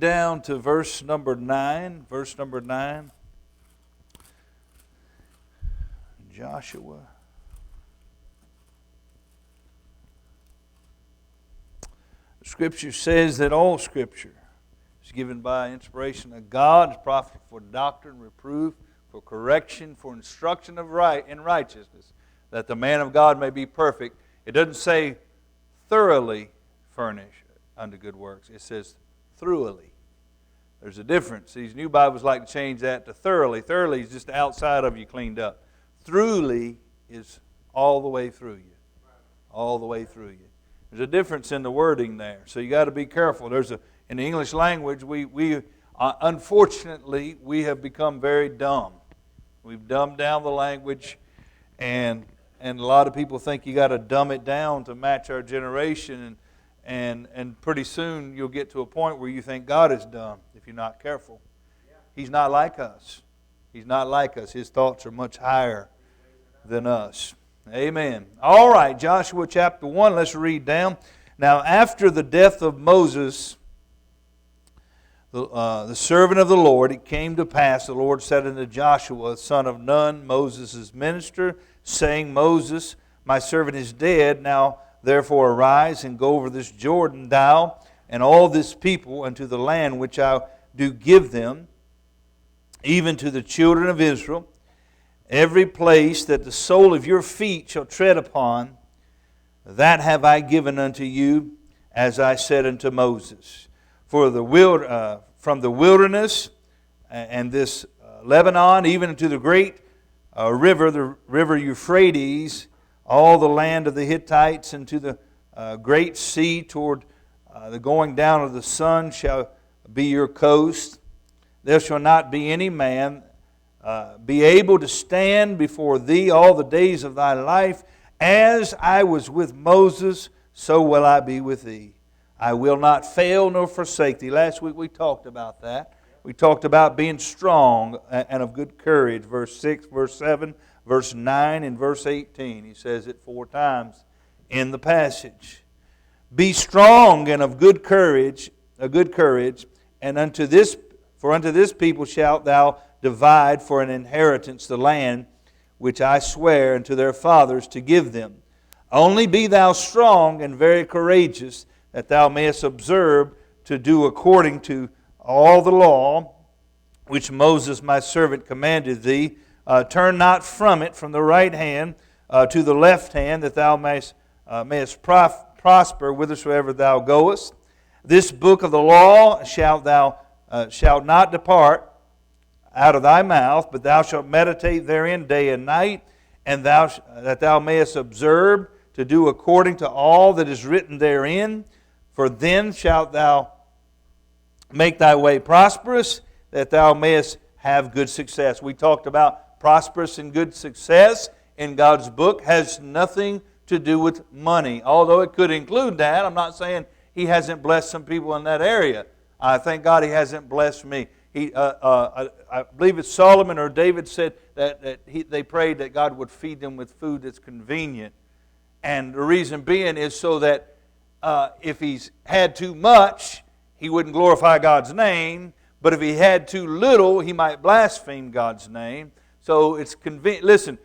down to verse number 9. Verse number 9. Joshua. The Scripture says that all Scripture is given by inspiration of God, is profitable for doctrine, reproof, for correction, for instruction of in righteousness, that the man of God may be perfect. It doesn't say thoroughly furnished unto good works. It says throughly. There's a difference. These new Bibles like to change that to thoroughly. Thoroughly is just the outside of you cleaned up. Throughly is all the way through you. All the way through you. There's a difference in the wording there. So you got to be careful. In the English language, we unfortunately, we have become very dumb. We've dumbed down the language, and a lot of people think you got to dumb it down to match our generation, and pretty soon you'll get to a point where you think God is dumb if you're not careful. He's not like us. He's not like us. His thoughts are much higher than us. Amen. All right, Joshua chapter 1, let's read down. Now, after the death of Moses, the servant of the Lord, it came to pass, the Lord said unto Joshua, son of Nun, Moses' minister, saying, Moses, my servant is dead. Now, therefore, arise and go over this Jordan, thou and all this people, unto the land which I do give them, even to the children of Israel. Every place that the sole of your feet shall tread upon, that have I given unto you, as I said unto Moses. For from the wilderness and this Lebanon, even unto the great river, the river Euphrates, all the land of the Hittites, and to the great sea toward the going down of the sun shall be your coast. There shall not be any man be able to stand before thee all the days of thy life. As I was with Moses, so will I be with thee. I will not fail nor forsake thee. Last week we talked about that. We talked about being strong and of good courage. Verse 6, verse 7, verse 9, and verse 18. He says it 4 times in the passage. Be strong and of good courage, and unto this people shalt thou divide for an inheritance the land which I swear unto their fathers to give them. Only be thou strong and very courageous, that thou mayest observe to do according to all the law which Moses my servant commanded thee. Turn not from it from the right hand to the left hand, that thou mayest prosper whithersoever thou goest. This book of the law shalt not depart out of thy mouth, but thou shalt meditate therein day and night, and that thou mayest observe to do according to all that is written therein. For then shalt thou make thy way prosperous, that thou mayest have good success. We talked about prosperous and good success in God's book has nothing to do with money. Although it could include that. I'm not saying He hasn't blessed some people in that area. I thank God He hasn't blessed me. I believe it's Solomon or David said that they prayed that God would feed them with food that's convenient. And the reason being is so that if he's had too much, he wouldn't glorify God's name. But if he had too little, he might blaspheme God's name. So it's convenient. Listen,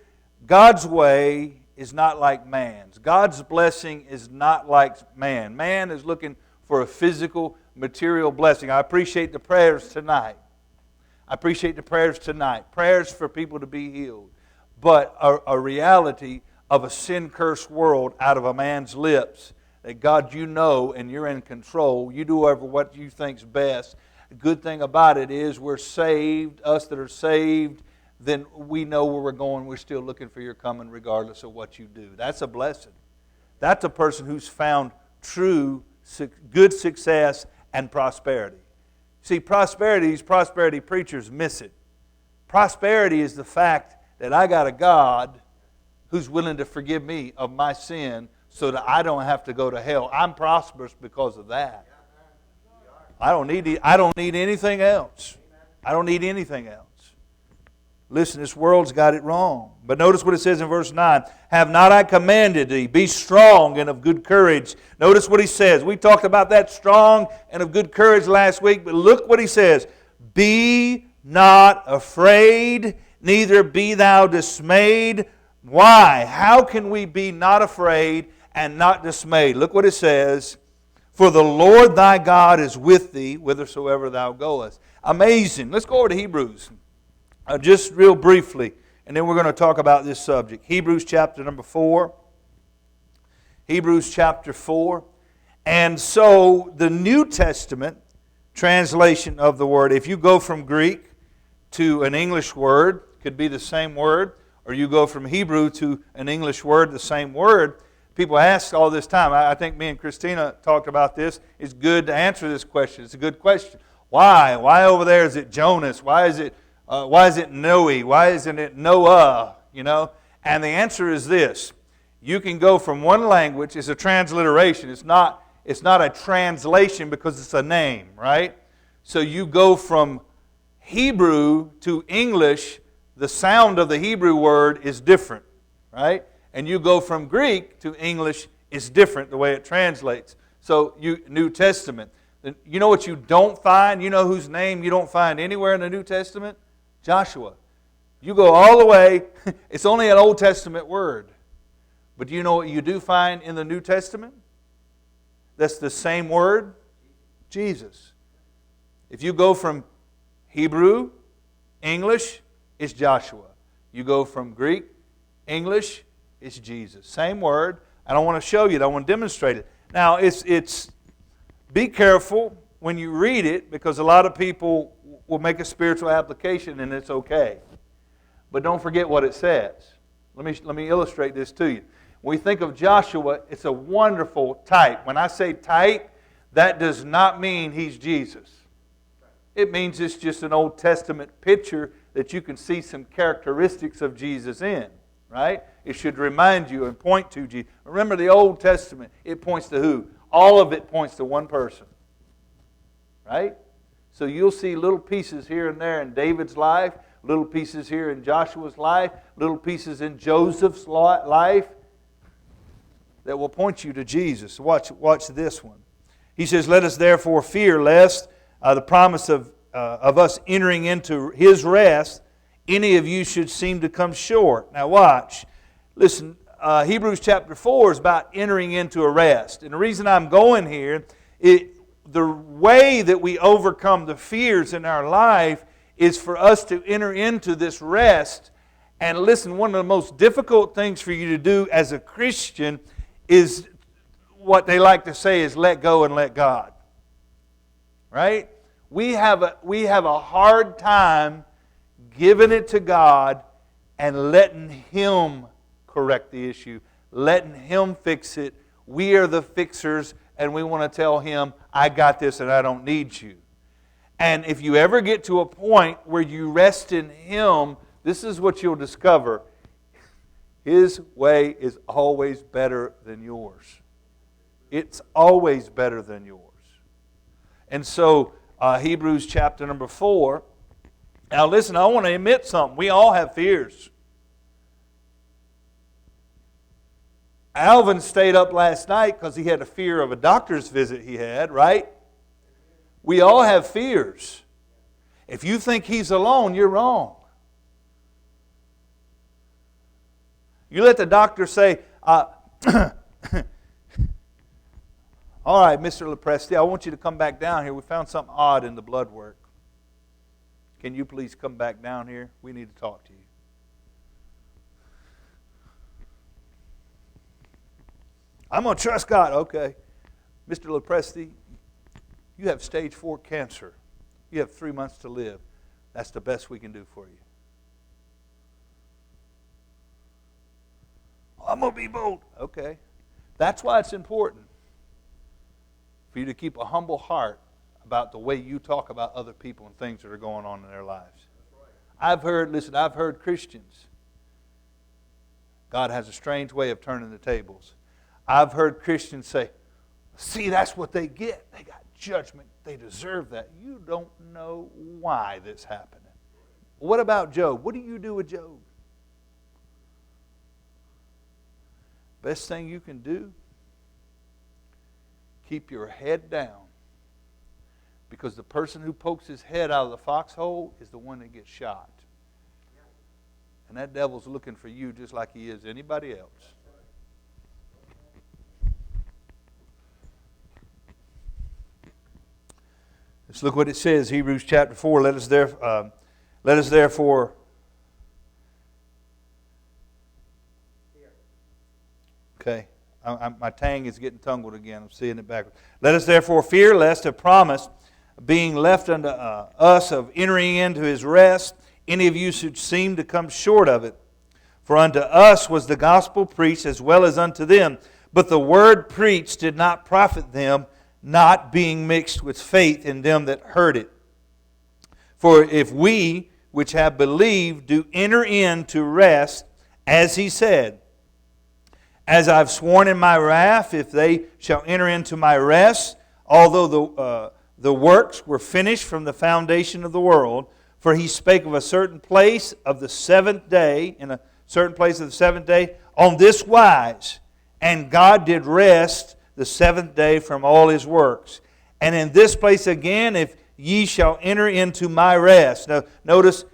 God's way is not like man's. God's blessing is not like man. Man is looking for a physical, material blessing. I appreciate the prayers tonight. Prayers for people to be healed. But a reality of a sin-cursed world out of a man's lips, that God, you know, and you're in control. You do whatever what you think's best. The good thing about it is we're saved. Us that are saved, then we know where we're going. We're still looking for your coming regardless of what you do. That's a blessing. That's a person who's found true good success and prosperity. See, prosperity preachers miss it. Prosperity is the fact that I got a God who's willing to forgive me of my sin so that I don't have to go to hell. I'm prosperous because of that. I don't need anything else. I don't need anything else. Listen, this world's got it wrong. But notice what it says in verse 9. Have not I commanded thee? Be strong and of good courage. Notice what he says. We talked about that strong and of good courage last week, but look what he says. Be not afraid, neither be thou dismayed. Why? How can we be not afraid and not dismayed? Look what it says. For the Lord thy God is with thee whithersoever thou goest. Amazing. Let's go over to Hebrews. Just real briefly, and then we're going to talk about this subject. Hebrews chapter number 4. Hebrews chapter 4. And so the New Testament translation of the word, if you go from Greek to an English word, could be the same word, or you go from Hebrew to an English word, the same word. People ask all this time. I think me and Christina talked about this. It's good to answer this question. It's a good question. Why? Why over there is it Jonas? Why is it Noe? Why isn't it Noah? You know? And the answer is this. You can go from one language, it's a transliteration. It's not a translation because it's a name, right? So you go from Hebrew to English, the sound of the Hebrew word is different, right? And you go from Greek to English, it's different the way it translates. So New Testament. You know what you don't find? You know whose name you don't find anywhere in the New Testament? Joshua. You go all the way, it's only an Old Testament word. But do you know what you do find in the New Testament? That's the same word, Jesus. If you go from Hebrew, English, it's Joshua. You go from Greek, English, it's Jesus. Same word. I don't want to show you it. I want to demonstrate it. Now, it's be careful when you read it because a lot of people will make a spiritual application and it's okay. But don't forget what it says. Let me illustrate this to you. When we think of Joshua, it's a wonderful type. When I say type, that does not mean he's Jesus. It means it's just an Old Testament picture that you can see some characteristics of Jesus in, right? It should remind you and point to Jesus. Remember the Old Testament, it points to who? All of it points to one person, right? So you'll see little pieces here and there in David's life, little pieces here in Joshua's life, little pieces in Joseph's life that will point you to Jesus. Watch this one. He says, let us therefore fear lest the promise of us entering into His rest, any of you should seem to come short. Now watch. Listen, Hebrews chapter 4 is about entering into a rest. And the reason I'm going here, the way that we overcome the fears in our life is for us to enter into this rest. And listen, one of the most difficult things for you to do as a Christian is what they like to say is let go and let God. Right? We have a hard time giving it to God and letting Him correct the issue, letting Him fix it. We are the fixers, and we want to tell Him, I got this and I don't need you. And if you ever get to a point where you rest in Him, this is what you'll discover. His way is always better than yours. It's always better than yours. And so, Hebrews chapter number 4. Now listen, I want to admit something. We all have fears. Alvin stayed up last night because he had a fear of a doctor's visit he had, right? We all have fears. If you think he's alone, you're wrong. You let the doctor say, all right, Mr. Lepresti, I want you to come back down here. We found something odd in the blood work. Can you please come back down here? We need to talk to you. I'm going to trust God. Okay. Mr. Lepresti, you have stage 4 cancer. You have 3 months to live. That's the best we can do for you. I'm going to be bold. Okay. That's why it's important for you to keep a humble heart about the way you talk about other people and things that are going on in their lives. I've heard Christians. God has a strange way of turning the tables. I've heard Christians say, see, that's what they get. They got judgment. They deserve that. You don't know why this happened. What about Job? What do you do with Job? Best thing you can do, keep your head down. Because the person who pokes his head out of the foxhole is the one that gets shot. And that devil's looking for you just like he is anybody else. Let's look what it says, Hebrews chapter 4. Let us therefore. Okay, my tang is getting tangled again. I'm seeing it backwards. Let us therefore fear, lest a promise being left unto us of entering into His rest, any of you should seem to come short of it. For unto us was the gospel preached as well as unto them. But the word preached did not profit them, not being mixed with faith in them that heard it. For if we, which have believed, do enter into rest, as He said, as I've sworn in my wrath, if they shall enter into my rest, although the works were finished from the foundation of the world, for He spake of a certain place of the seventh day, in a certain place of the seventh day, on this wise, and God did rest the seventh day from all His works. And in this place again, if ye shall enter into my rest. Now, notice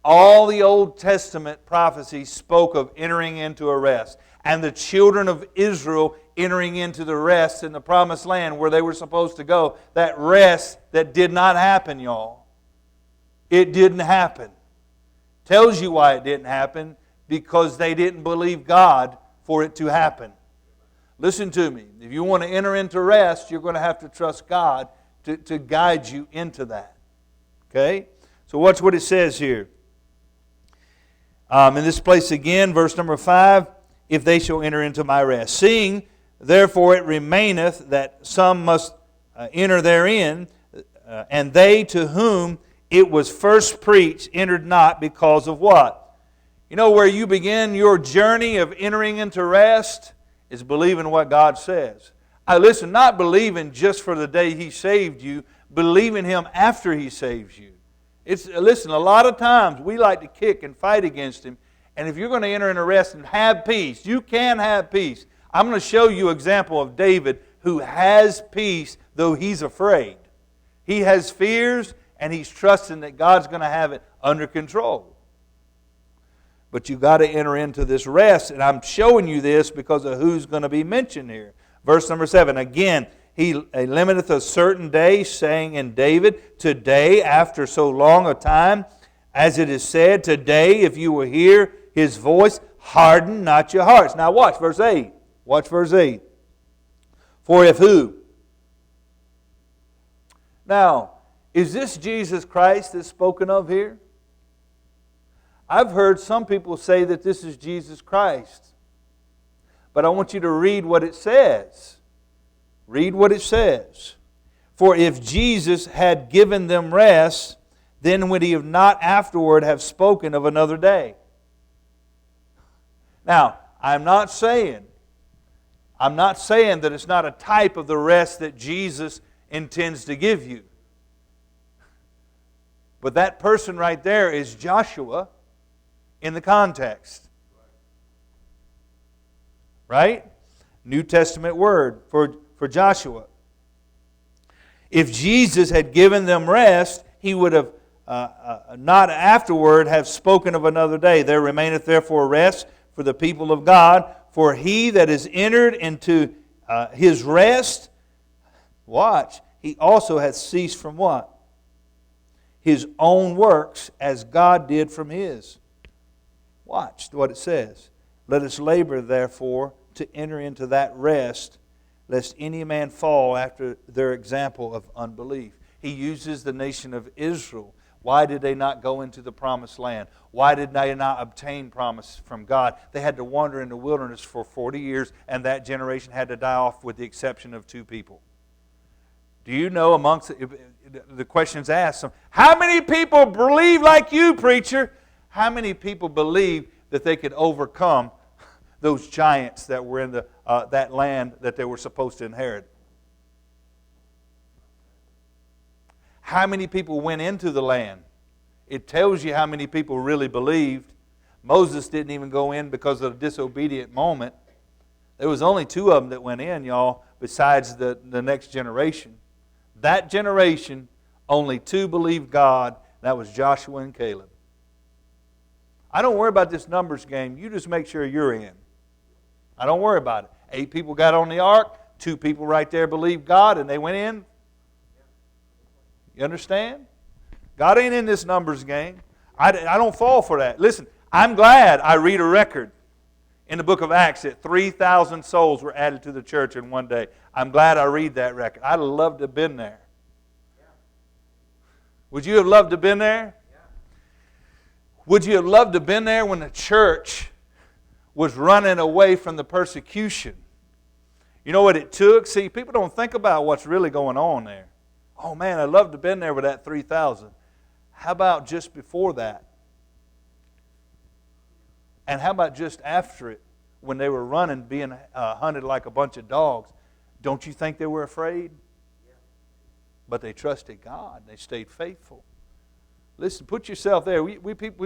all the Old Testament prophecies spoke of entering into a rest. And the children of Israel entering into the rest in the promised land where they were supposed to go. That rest that did not happen, y'all. It didn't happen. Tells you why it didn't happen. Because they didn't believe God for it to happen. Listen to me. If you want to enter into rest, you're going to have to trust God to guide you into that. Okay? So watch what it says here. In this place again, verse number 5, if they shall enter into my rest. Seeing, therefore, it remaineth that some must enter therein, and they to whom it was first preached entered not because of what? You know where you begin your journey of entering into rest? Is believing what God says. Listen, not believing just for the day He saved you, believing Him after He saves you. Listen, a lot of times we like to kick and fight against Him, and if you're going to enter into rest and have peace, you can have peace. I'm going to show you an example of David who has peace though he's afraid. He has fears and he's trusting that God's going to have it under control. But you've got to enter into this rest. And I'm showing you this because of who's going to be mentioned here. Verse number 7. Again, He limiteth a certain day, saying in David, today, after so long a time, as it is said, today, if you will hear His voice, harden not your hearts. Now watch verse 8. Watch verse 8. For if who? Now, is this Jesus Christ that's spoken of here? I've heard some people say that this is Jesus Christ. But I want you to read what it says. Read what it says. For if Jesus had given them rest, then would He have not afterward have spoken of another day. Now, I'm not saying that it's not a type of the rest that Jesus intends to give you. But that person right there is Joshua in the context. Right? New Testament word for Joshua. If Jesus had given them rest, He would have not afterward have spoken of another day. There remaineth therefore rest for the people of God. For he that is entered into his rest, watch, he also hath ceased from what? His own works, as God did from His. Watch what it says. Let us labor, therefore, to enter into that rest, lest any man fall after their example of unbelief. He uses the nation of Israel. Why did they not go into the promised land? Why did they not obtain promise from God? They had to wander in the wilderness for 40 years, and that generation had to die off with the exception of 2 people. Do you know amongst the questions asked, how many people believe like you, preacher? How many people believe that they could overcome those giants that were in that land that they were supposed to inherit? How many people went into the land It tells you how many people really believed. Moses didn't even go in because of a disobedient moment. There was only 2 of them that went in, y'all, besides the next generation. That generation, only 2 believed God. That was Joshua and Caleb. I don't worry about this numbers game. You just make sure you're in. I don't worry about it. 8 people got on the ark. 2 people right there believed God and they went in. You understand? God ain't in this numbers game. I don't fall for that. Listen, I'm glad I read a record in the book of Acts that 3,000 souls were added to the church in one day. I'm glad I read that record. I'd have loved to have been there. Would you have loved to have been there? Would you have loved to have been there when the church was running away from the persecution? You know what it took? See, people don't think about what's really going on there. Oh man, I'd love to have been there with that 3,000. How about just before that? And how about just after it, when they were running, being hunted like a bunch of dogs? Don't you think they were afraid? But they trusted God. They stayed faithful. Listen, put yourself there. We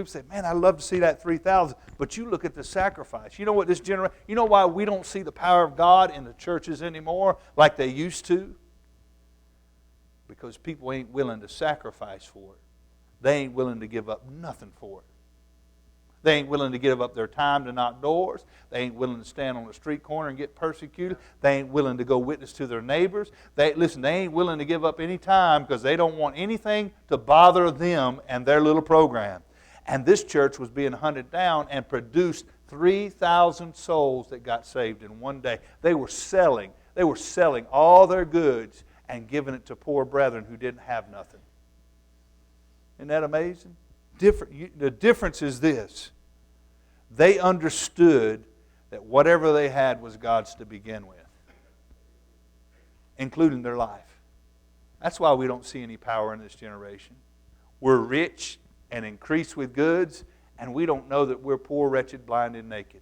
say, man, I'd love to see that 3,000. But you look at the sacrifice. You know what this generation? You know why we don't see the power of God in the churches anymore like they used to? Because people ain't willing to sacrifice for it. They ain't willing to give up nothing for it. They ain't willing to give up their time to knock doors. They ain't willing to stand on the street corner and get persecuted. They ain't willing to go witness to their neighbors. They ain't willing to give up any time because they don't want anything to bother them and their little program. And this church was being hunted down and produced 3,000 souls that got saved in one day. They were selling all their goods and giving it to poor brethren who didn't have nothing. Isn't that amazing? The difference is this. They understood that whatever they had was God's to begin with, including their life. That's why we don't see any power in this generation. We're rich and increased with goods, and we don't know that we're poor, wretched, blind, and naked.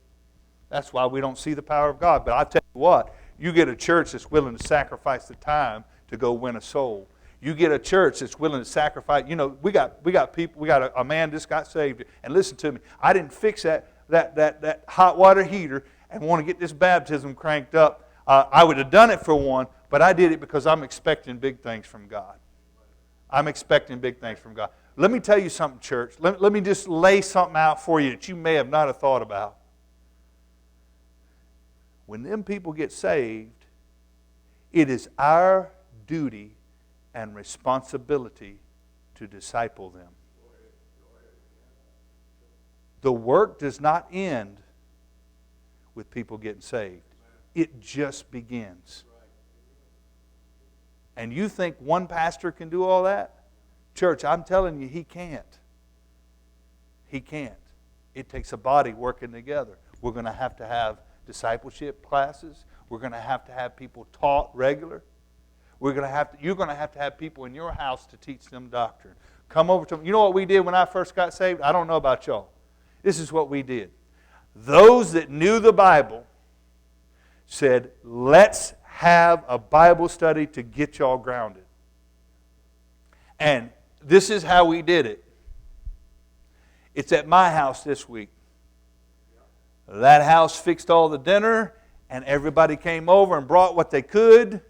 That's why we don't see the power of God. But I tell you what, you get a church that's willing to sacrifice the time to go win a soul. You get a church that's willing to sacrifice. You know, we got people. We got a man just got saved. And listen to me, I didn't fix that hot water heater and want to get this baptism cranked up. I would have done it for one, but I did it because I'm expecting big things from God. I'm expecting big things from God. Let me tell you something, church. Let me just lay something out for you that you may have not have thought about. When them people get saved, it is our duty and responsibility to disciple them. The work does not end with people getting saved. It just begins. And you think one pastor can do all that? Church, I'm telling you, he can't. He can't. It takes a body working together. We're going to have discipleship classes. We're going to have people taught regular. You're going to have people in your house to teach them doctrine. Come over to them. You know what we did when I first got saved? I don't know about y'all. This is what we did. Those that knew the Bible said, let's have a Bible study to get y'all grounded. And this is how we did it. It's at my house this week. That house fixed all the dinner, and everybody came over and brought what they could.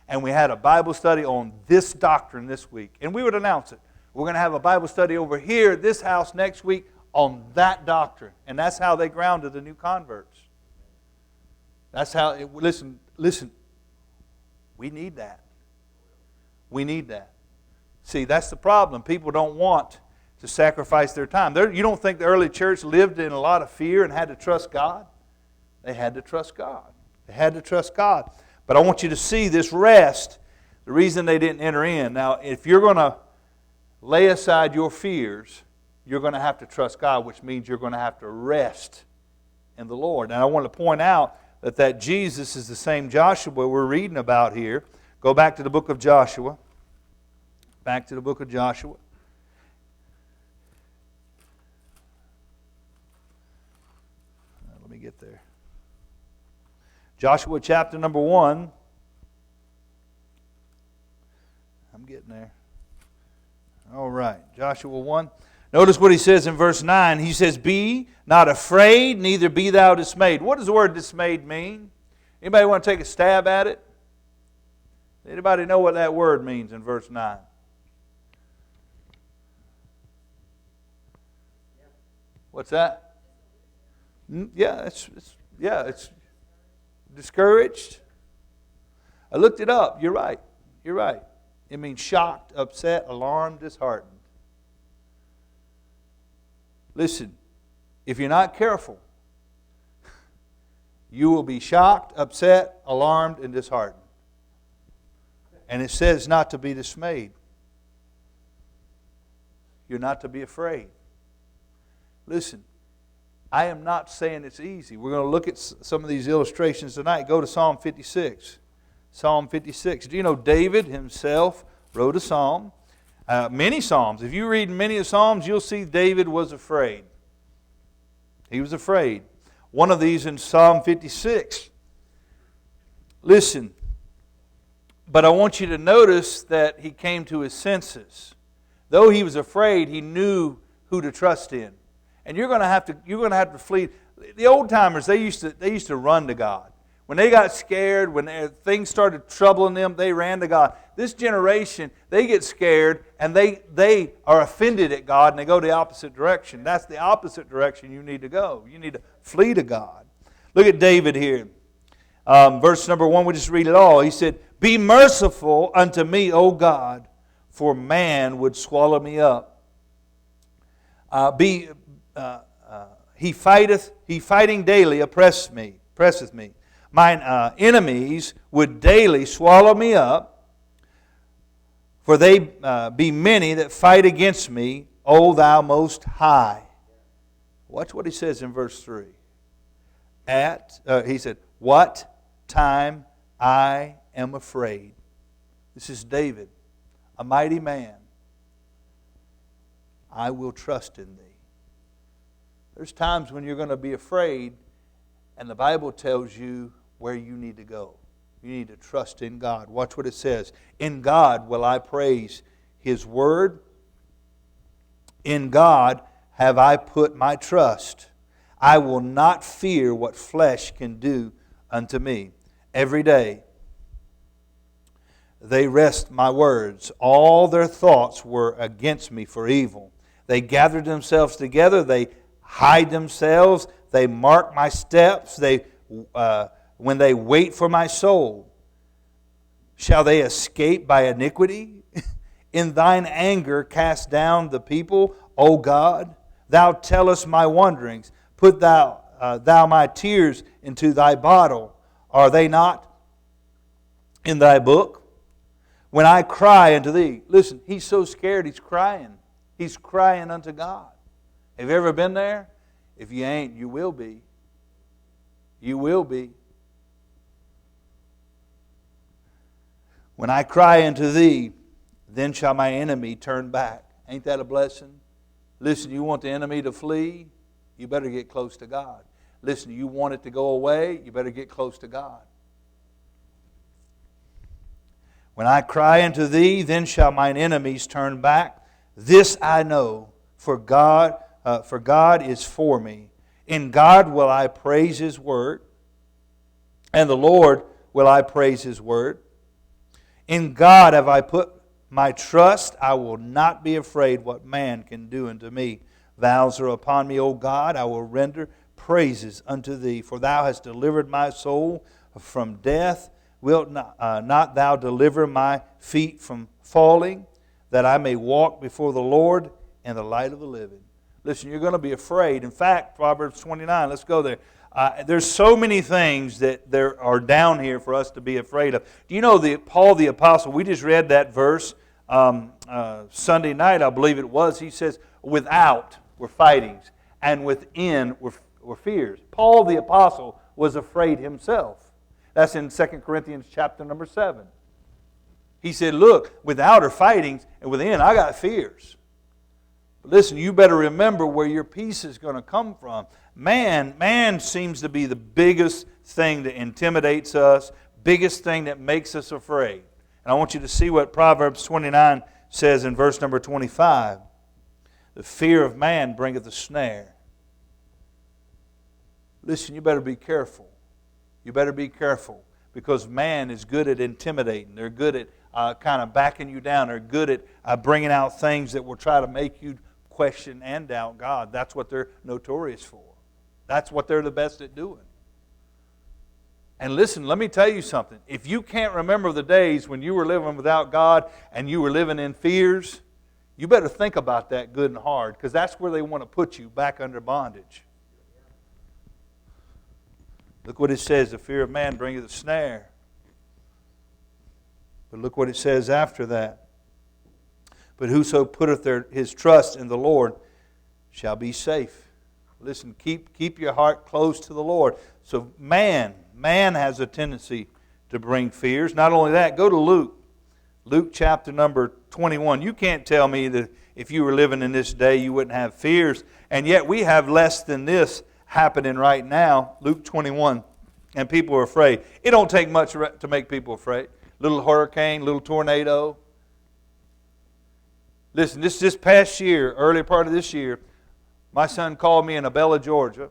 And we had a Bible study on this doctrine this week. And we would announce it. We're going to have a Bible study over here at this house next week on that doctrine. And that's how they grounded the new converts. That's how, listen, we need that. We need that. See, that's the problem. People don't want to sacrifice their time. You don't think the early church lived in a lot of fear and had to trust God? They had to trust God. They had to trust God. But I want you to see this rest, the reason they didn't enter in. Now, if you're going to lay aside your fears, you're going to have to trust God, which means you're going to have to rest in the Lord. And I want to point out that Jesus is the same Joshua we're reading about here. Go back to the book of Joshua. Back to the book of Joshua. Let me get there. Joshua chapter number 1. I'm getting there. All right, Joshua 1. Notice what he says in verse 9. He says, be not afraid, neither be thou dismayed. What does the word dismayed mean? Anybody want to take a stab at it? Anybody know what that word means in verse 9? What's that? Yeah, it's discouraged. I looked it up. You're right. You're right. It means shocked, upset, alarmed, disheartened. Listen, if you're not careful, you will be shocked, upset, alarmed, and disheartened. And it says not to be dismayed. You're not to be afraid. Listen, I am not saying it's easy. We're going to look at some of these illustrations tonight. Go to Psalm 56. Psalm 56. Do you know David himself wrote a psalm? Many psalms. If you read many of the psalms, you'll see David was afraid. He was afraid. One of these in Psalm 56. Listen, but I want you to notice that he came to his senses. Though he was afraid, he knew who to trust in. And you're going to have to flee. The old timers, they used to run to God. When they got scared, when things started troubling them, they ran to God. This generation, they get scared and they are offended at God and they go the opposite direction. That's the opposite direction you need to go. You need to flee to God. Look at David here. Verse number 1, we just read it all. He said, be merciful unto me, O God, for man would swallow me up. He fighting daily oppresseth me. Mine enemies would daily swallow me up, for they be many that fight against me, O thou most high. Watch what he says in verse 3. He said, what time I am afraid. This is David, a mighty man. I will trust in thee. There's times when you're going to be afraid, and the Bible tells you where you need to go. You need to trust in God. Watch what it says. In God will I praise His word. In God have I put my trust. I will not fear what flesh can do unto me. Every day they wrest my words. All their thoughts were against me for evil. They gathered themselves together. They hide themselves. They mark my steps. When they wait for my soul. Shall they escape by iniquity? In thine anger cast down the people, O God. Thou tellest my wanderings. Put thou my tears into thy bottle. Are they not in thy book? When I cry unto thee. Listen, he's so scared he's crying. He's crying unto God. Have you ever been there? If you ain't, you will be. You will be. When I cry unto thee, then shall my enemy turn back. Ain't that a blessing? Listen, you want the enemy to flee? You better get close to God. Listen, you want it to go away? You better get close to God. When I cry unto thee, then shall mine enemies turn back. This I know, for God is for me. In God will I praise His word, and the Lord will I praise His word. In God have I put my trust. I will not be afraid what man can do unto me. Vows are upon me, O God. I will render praises unto thee. For thou hast delivered my soul from death. Wilt not thou deliver my feet from falling, that I may walk before the Lord in the light of the living? Listen, you're going to be afraid. In fact, Proverbs 29, let's go there. There's so many things that there are down here for us to be afraid of. Do you know that Paul the Apostle, we just read that verse Sunday night, I believe it was. He says, without were fightings, and within were fears. Paul the Apostle was afraid himself. That's in 2 Corinthians chapter number 7. He said, look, without are fightings, and within I got fears. But listen, you better remember where your peace is going to come from. Man seems to be the biggest thing that intimidates us, biggest thing that makes us afraid. And I want you to see what Proverbs 29 says in verse number 25. The fear of man bringeth a snare. Listen, you better be careful. You better be careful. Because man is good at intimidating. They're good at kind of backing you down. They're good at bringing out things that will try to make you question and doubt God. That's what they're notorious for. That's what they're the best at doing. And listen, let me tell you something. If you can't remember the days when you were living without God and you were living in fears, you better think about that good and hard, because that's where they want to put you, back under bondage. Look what it says, the fear of man bringeth a snare. But look what it says after that. But whoso putteth his trust in the Lord shall be safe. Listen, keep your heart close to the Lord. So man has a tendency to bring fears. Not only that, go to Luke. Luke chapter number 21. You can't tell me that if you were living in this day you wouldn't have fears. And yet we have less than this happening right now. Luke 21. And people are afraid. It don't take much to make people afraid. Little hurricane, little tornado. Listen, this past year, early part of this year, my son called me in Abella, Georgia,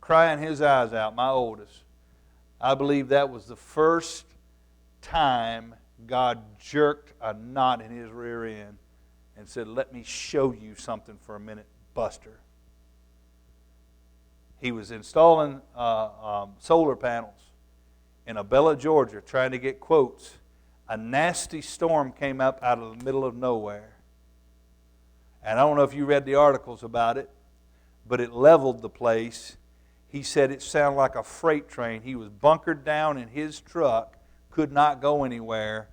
crying his eyes out, my oldest. I believe that was the first time God jerked a knot in his rear end and said, let me show you something for a minute, Buster. He was installing solar panels in Abella, Georgia, trying to get quotes. A nasty storm came up out of the middle of nowhere. And I don't know if you read the articles about it, but it leveled the place. He said it sounded like a freight train. He was bunkered down in his truck, could not go anywhere.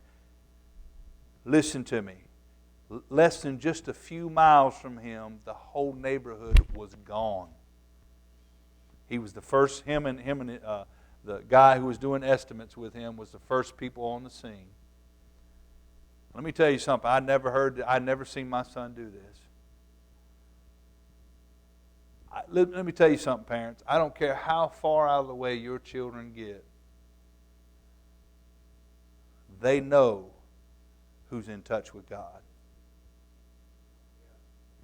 Listen to me. Less than just a few miles from him, the whole neighborhood was gone. He was the first, him and the guy who was doing estimates with him was the first people on the scene. Let me tell you something. I'd never seen my son do this. Let me tell you something, parents. I don't care how far out of the way your children get. They know who's in touch with God.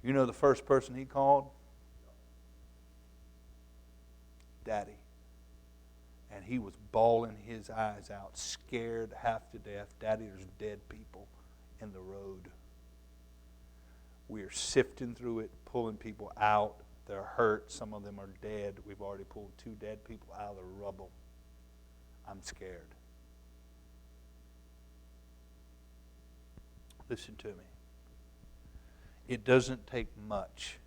You know the first person he called? Daddy. And he was bawling his eyes out, scared half to death. Daddy, there's dead people in the road. We're sifting through it, pulling people out. They're hurt. Some of them are dead. We've already pulled 2 dead people out of the rubble. I'm scared. Listen to me. It doesn't take much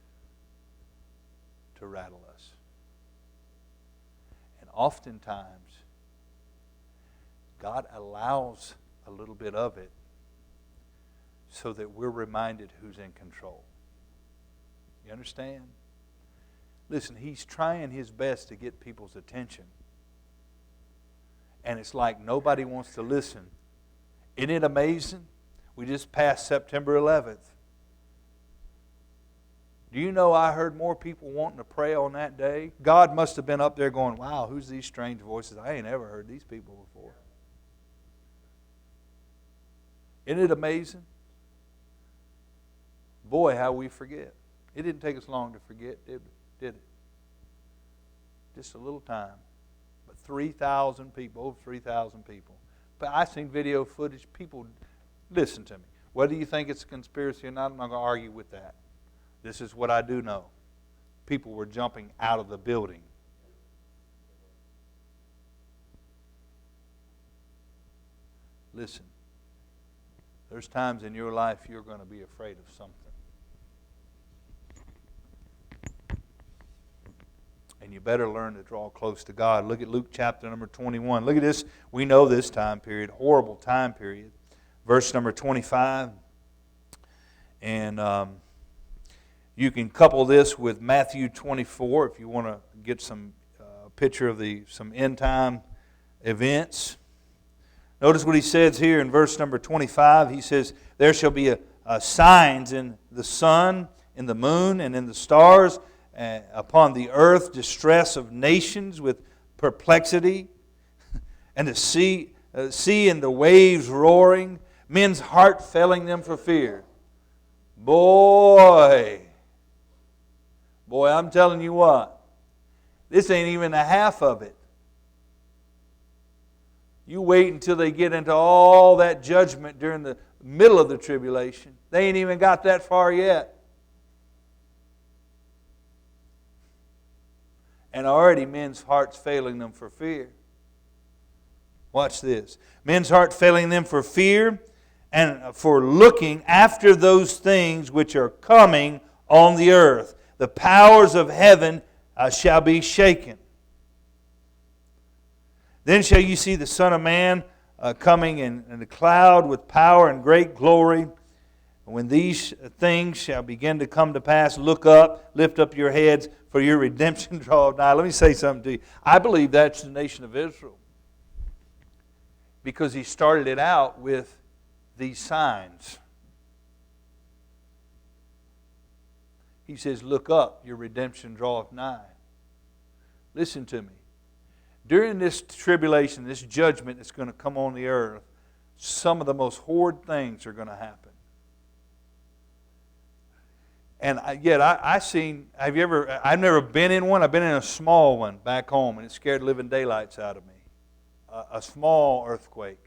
to rattle us. And oftentimes, God allows a little bit of it so that we're reminded who's in control. You understand? Listen, He's trying His best to get people's attention. And it's like nobody wants to listen. Isn't it amazing? We just passed September 11th. Do you know I heard more people wanting to pray on that day? God must have been up there going, wow, who's these strange voices? I ain't ever heard these people before. Isn't it amazing? Boy, how we forget. It didn't take us long to forget, did it? Just a little time. But 3,000 people, over 3,000 people. But I seen video footage. People, listen to me. Whether you think it's a conspiracy or not, I'm not going to argue with that. This is what I do know. People were jumping out of the building. Listen, there's times in your life you're going to be afraid of something. And you better learn to draw close to God. Look at Luke chapter number 21. Look at this. We know this time period, horrible time period. Verse number 25. And you can couple this with Matthew 24 if you want to get some picture of some end time events. Notice what he says here in verse number 25. He says, there shall be signs in the sun, in the moon, and in the stars, upon the earth, distress of nations with perplexity, and the sea and the waves roaring, men's heart failing them for fear. Boy, I'm telling you what, this ain't even a half of it. You wait until they get into all that judgment during the middle of the tribulation. They ain't even got that far yet. And already men's hearts failing them for fear. Watch this. Men's heart failing them for fear and for looking after those things which are coming on the earth. The powers of heaven shall be shaken. Then shall you see the Son of Man coming in a cloud with power and great glory. When these things shall begin to come to pass, look up, lift up your heads, for your redemption draweth nigh. Let me say something to you. I believe that's the nation of Israel. Because he started it out with these signs. He says, look up, your redemption draweth nigh. Listen to me. During this tribulation, this judgment that's going to come on the earth, some of the most horrid things are going to happen. And yet, I've never been in one. I've been in a small one back home, and it scared living daylights out of me. A small earthquake.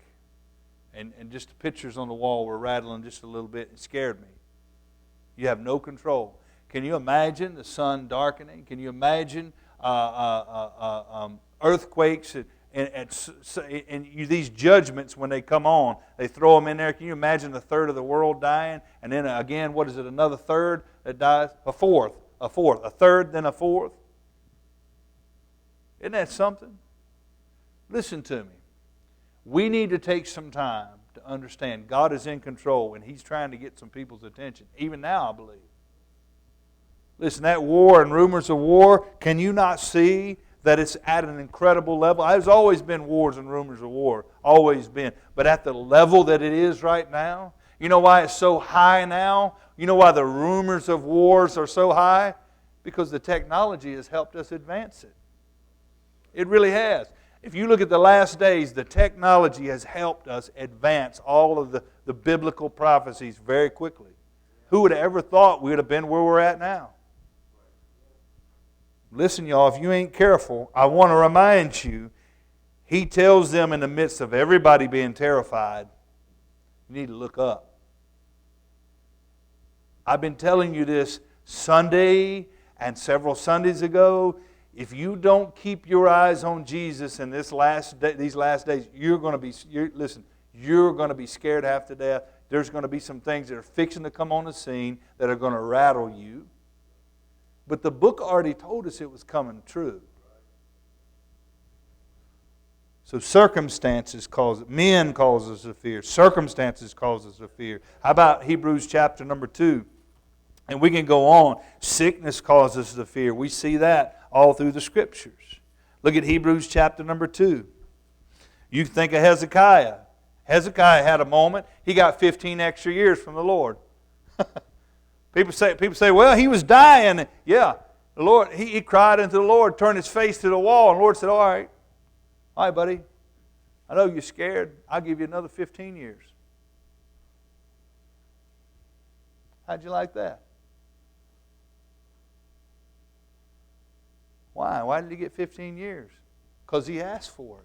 And just the pictures on the wall were rattling just a little bit. It scared me. You have no control. Can you imagine the sun darkening? Can you imagine earthquakes and these judgments when they come on? They throw them in there. Can you imagine a third of the world dying? And then again, what is it, another third that dies? A fourth, a third, then a fourth. Isn't that something? Listen to me. We need to take some time to understand God is in control and He's trying to get some people's attention. Even now, I believe. Listen, that war and rumors of war, can you not see that it's at an incredible level? There's always been wars and rumors of war, always been. But at the level that it is right now, you know why it's so high now? You know why the rumors of wars are so high? Because the technology has helped us advance it. It really has. If you look at the last days, the technology has helped us advance all of the biblical prophecies very quickly. Who would have ever thought we would have been where we're at now? Listen, y'all, if you ain't careful, I want to remind you, He tells them in the midst of everybody being terrified, you need to look up. I've been telling you this Sunday and several Sundays ago. If you don't keep your eyes on Jesus in these last days, you're going to be scared half to death. There's going to be some things that are fixing to come on the scene that are going to rattle you. But the book already told us it was coming true. So circumstances men cause us to fear. Circumstances cause us to fear. How about Hebrews chapter number 2? And we can go on. Sickness causes us to fear. We see that all through the Scriptures. Look at Hebrews chapter number 2. You think of Hezekiah. Hezekiah had a moment. He got 15 extra years from the Lord. People say, well, he was dying. Yeah, the Lord. He cried unto the Lord, turned his face to the wall, and the Lord said, all right, buddy. I know you're scared. I'll give you another 15 years. How'd you like that? Why? Why did he get 15 years? Because he asked for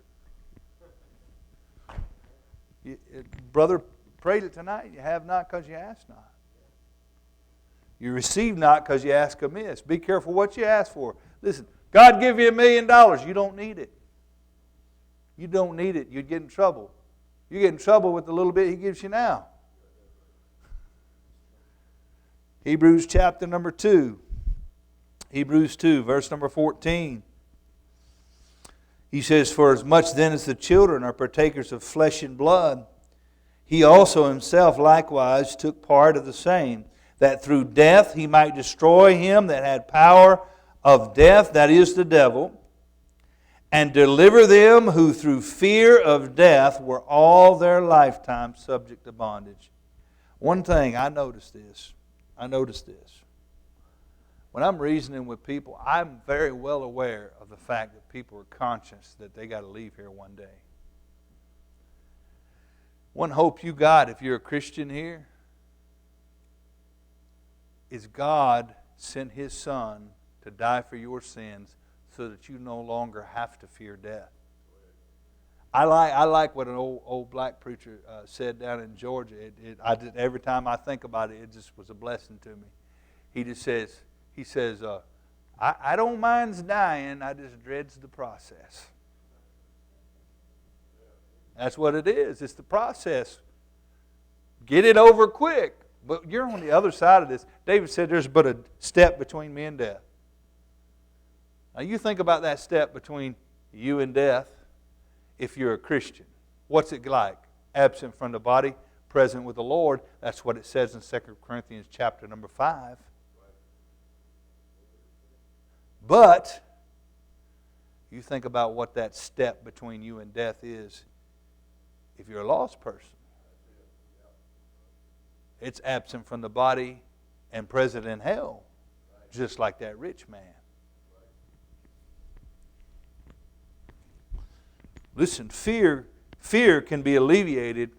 it. Brother prayed it tonight. You have not because you ask not. You receive not because you ask amiss. Be careful what you ask for. Listen, God give you $1 million. You don't need it. You don't need it. You'd get in trouble. You get in trouble with the little bit He gives you now. Hebrews chapter number 2. Hebrews 2, verse number 14. He says, for as much then as the children are partakers of flesh and blood, He also Himself likewise took part of the same, that through death He might destroy him that had power of death, that is the devil, and deliver them who through fear of death were all their lifetime subject to bondage. One thing, I noticed this. When I'm reasoning with people, I'm very well aware of the fact that people are conscious that they got to leave here one day. One hope you got if you're a Christian here, is God sent His Son to die for your sins so that you no longer have to fear death. I like what an old black preacher said down in Georgia. Every time I think about it, it just was a blessing to me. He says, I don't mind dying, I just dreads the process. That's what it is. It's the process. Get it over quick. But you're on the other side of this. David said there's but a step between me and death. Now you think about that step between you and death if you're a Christian. What's it like? Absent from the body, present with the Lord. That's what it says in 2 Corinthians chapter number 5. But you think about what that step between you and death is if you're a lost person. It's absent from the body and present in hell, just like that rich man. Listen, fear can be alleviated,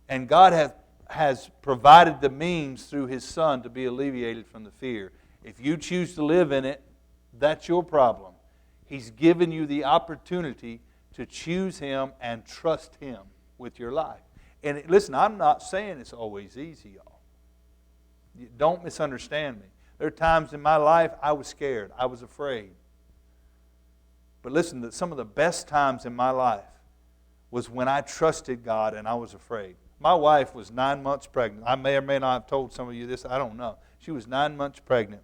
and God has provided the means through His Son to be alleviated from the fear. If you choose to live in it, that's your problem. He's given you the opportunity to choose Him and trust Him with your life. And listen, I'm not saying it's always easy, y'all. Don't misunderstand me. There are times in my life I was scared. I was afraid. But listen, some of the best times in my life was when I trusted God and I was afraid. My wife was 9 months pregnant. I may or may not have told some of you this. I don't know. She was 9 months pregnant.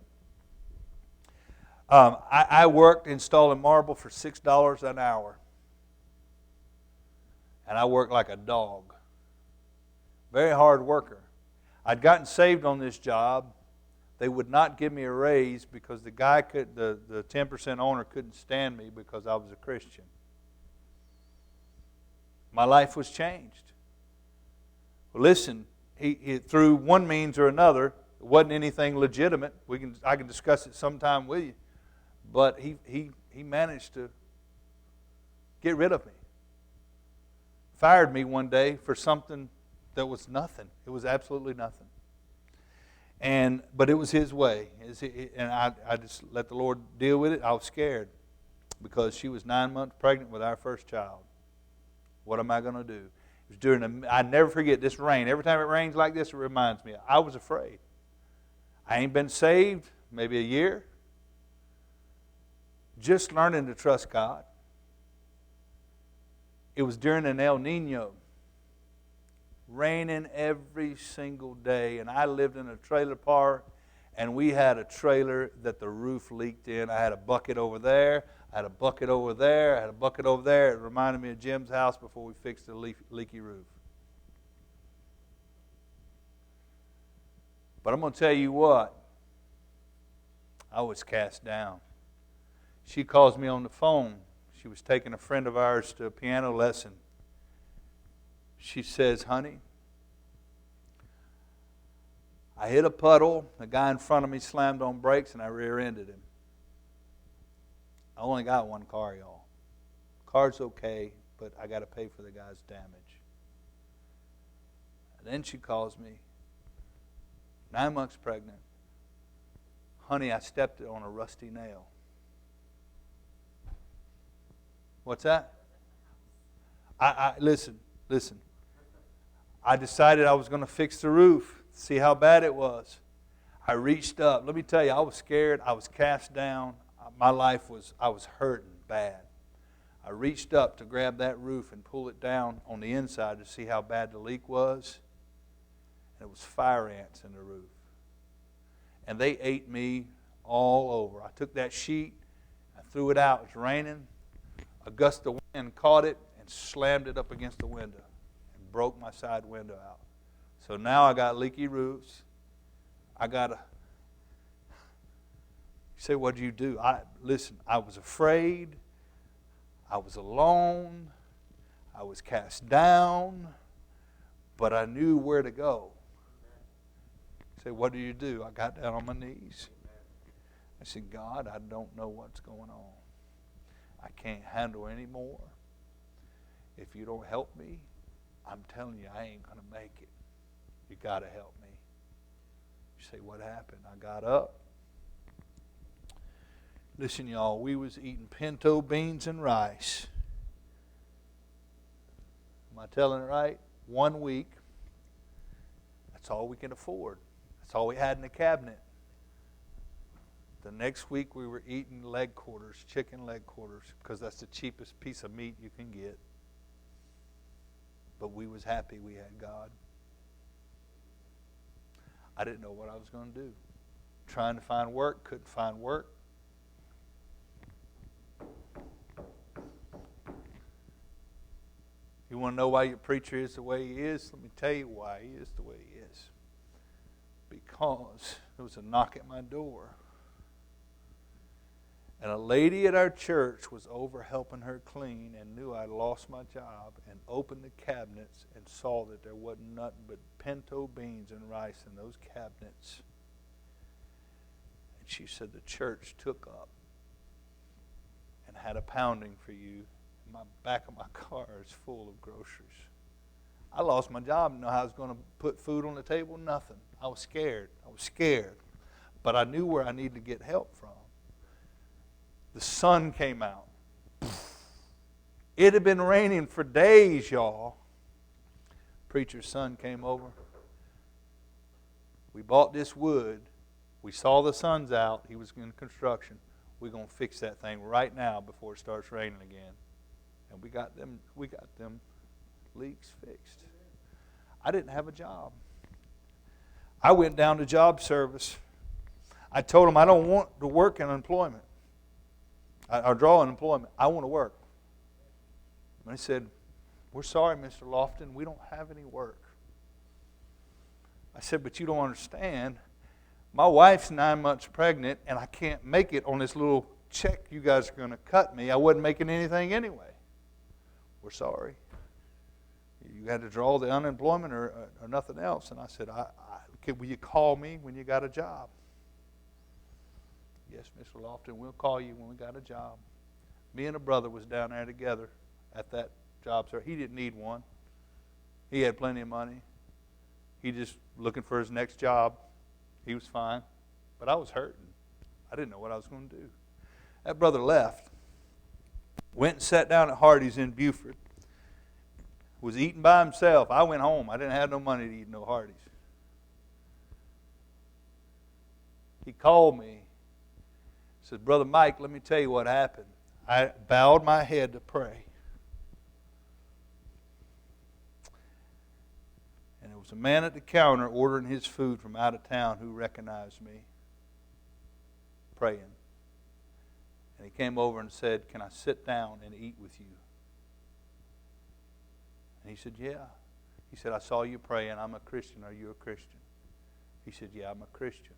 I worked installing marble for $6 an hour. And I worked like a dog. Very hard worker. I'd gotten saved on this job. They would not give me a raise because the 10% owner couldn't stand me because I was a Christian. My life was changed. Well, listen, he through one means or another, it wasn't anything legitimate. I can discuss it sometime with you. But he managed to get rid of me. Fired me one day for something that was nothing. It was absolutely nothing. But it was His way. And I just let the Lord deal with it. I was scared because she was 9 months pregnant with our first child. What am I going to do? It was I never forget this rain. Every time it rains like this, it reminds me. I was afraid. I ain't been saved maybe a year. Just learning to trust God. It was during an El Nino. Raining every single day. And I lived in a trailer park. And we had a trailer that the roof leaked in. I had a bucket over there. I had a bucket over there. I had a bucket over there. It reminded me of Jim's house before we fixed the leaky roof. But I'm going to tell you what. I was cast down. She calls me on the phone. She was taking a friend of ours to a piano lesson. She says, honey, I hit a puddle. The guy in front of me slammed on brakes and I rear-ended him. I only got one car, y'all. Car's okay, but I got to pay for the guy's damage. And then she calls me, 9 months pregnant. Honey, I stepped on a rusty nail. What's that? Listen. I decided I was going to fix the roof, see how bad it was. I reached up. Let me tell you, I was scared. I was cast down. I was hurting bad. I reached up to grab that roof and pull it down on the inside to see how bad the leak was. And it was fire ants in the roof. And they ate me all over. I took that sheet, I threw it out. It was raining. A gust of wind caught it and slammed it up against the window and broke my side window out. So now I got leaky roofs. You say, what did you do? Listen, I was afraid. I was alone. I was cast down. But I knew where to go. You say, what do you do? I got down on my knees. I said, God, I don't know what's going on. I can't handle anymore. If you don't help me, I'm telling you, I ain't going to make it. You got to help me. You say, what happened? I got up. Listen, y'all, we was eating pinto beans and rice. Am I telling it right? 1 week. That's all we can afford. That's all we had in the cabinet. The next week we were eating leg quarters, chicken leg quarters, because that's the cheapest piece of meat you can get. But we was happy we had God. I didn't know what I was going to do. Trying to find work, couldn't find work. You want to know why your preacher is the way he is? Let me tell you why he is the way he is. Because there was a knock at my door. And a lady at our church was over helping her clean and knew I'd lost my job and opened the cabinets and saw that there wasn't nothing but pinto beans and rice in those cabinets. And she said, the church took up and had a pounding for you. My back of my car is full of groceries. I lost my job. Didn't know how I was going to put food on the table. Nothing. I was scared. But I knew where I needed to get help from. The sun came out. It had been raining for days, y'all. Preacher's son came over. We bought this wood. We saw the sun's out. He was in construction. We're going to fix that thing right now before it starts raining again. And we got them leaks fixed. I didn't have a job. I went down to job service. I told them I don't want to work in unemployment. Or draw unemployment. I want to work. And they said, we're sorry, Mr. Loftin, we don't have any work. I said, but you don't understand. My wife's 9 months pregnant, and I can't make it on this little check you guys are going to cut me. I wasn't making anything anyway. We're sorry. You had to draw the unemployment or nothing else. And I said, will you call me when you got a job? Yes, Mr. Loftin, we'll call you when we got a job. Me and a brother was down there together at that job, sir. He didn't need one. He had plenty of money. He just looking for his next job. He was fine. But I was hurting. I didn't know what I was going to do. That brother left. Went and sat down at Hardee's in Beaufort. Was eating by himself. I went home. I didn't have no money to eat no Hardee's. He called me. Says, Brother Mike, let me tell you what happened. I bowed my head to pray. And there was a man at the counter ordering his food from out of town who recognized me praying. And he came over and said, can I sit down and eat with you? And he said, yeah. He said, I saw you praying. I'm a Christian. Are you a Christian? He said, yeah, I'm a Christian.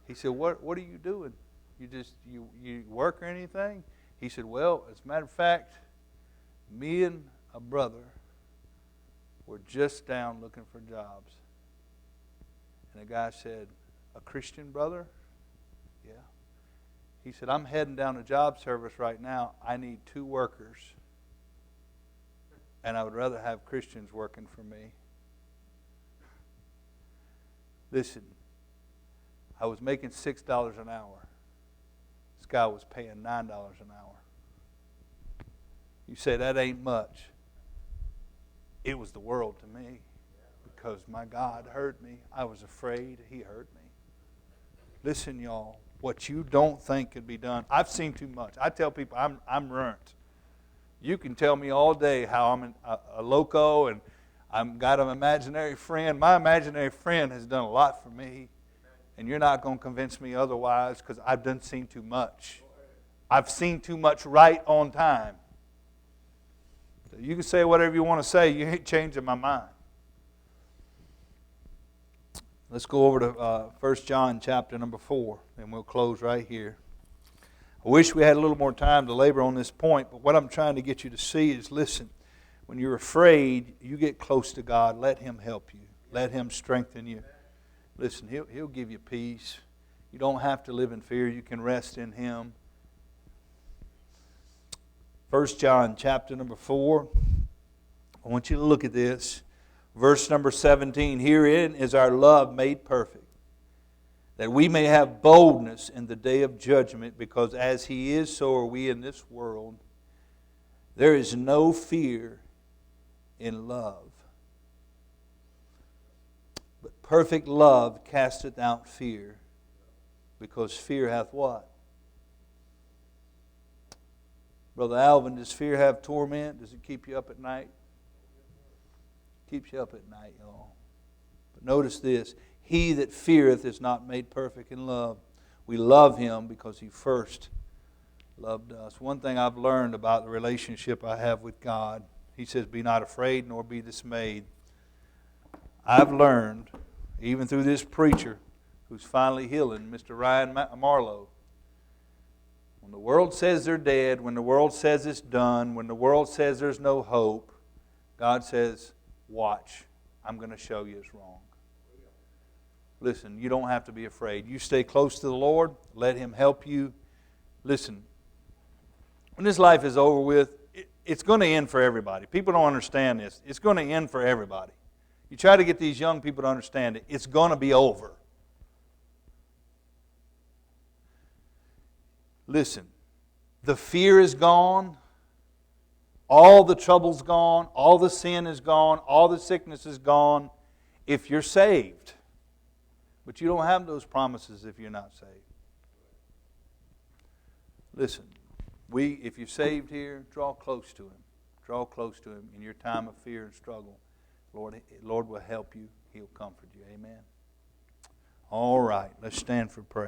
He said, what are you doing? You work or anything? He said, well, as a matter of fact, me and a brother were just down looking for jobs. And the guy said, a Christian brother? Yeah. He said, I'm heading down to job service right now. I need 2 workers. And I would rather have Christians working for me. Listen, I was making $6 an hour. This guy was paying $9 an hour. You say that ain't much. It was the world to me because my God heard me. I was afraid. He heard me. Listen, y'all, what you don't think could be done. I've seen too much. I tell people I'm ruined. You can tell me all day how I'm a loco and I've got an imaginary friend. My imaginary friend has done a lot for me. And you're not going to convince me otherwise because I've done seen too much. I've seen too much right on time. So you can say whatever you want to say. You ain't changing my mind. Let's go over to 1 John chapter number 4, and we'll close right here. I wish we had a little more time to labor on this point, but what I'm trying to get you to see is, listen, when you're afraid, you get close to God. Let Him help you. Let Him strengthen you. Listen, He'll give you peace. You don't have to live in fear. You can rest in Him. 1 John chapter number 4. I want you to look at this. Verse number 17. Herein is our love made perfect, that we may have boldness in the day of judgment, because as He is, so are we in this world. There is no fear in love. But perfect love casteth out fear, because fear hath what? Brother Alvin, does fear have torment? Does it keep you up at night? Keeps you up at night, y'all. But notice this. He that feareth is not made perfect in love. We love Him because He first loved us. One thing I've learned about the relationship I have with God, He says, be not afraid nor be dismayed. I've learned, even through this preacher who's finally healing, Mr. Ryan Marlowe, when the world says they're dead, when the world says it's done, when the world says there's no hope, God says, watch, I'm going to show you it's wrong. Listen, you don't have to be afraid. You stay close to the Lord. Let Him help you. Listen, when this life is over with, it's going to end for everybody. People don't understand this. It's going to end for everybody. You try to get these young people to understand it. It's going to be over. Listen, the fear is gone. All the trouble's gone. All the sin is gone. All the sickness is gone if you're saved. But you don't have those promises if you're not saved. Listen, if you're saved here, draw close to Him. Draw close to Him in your time of fear and struggle. Lord will help you. He'll comfort you. Amen. All right, let's stand for prayer.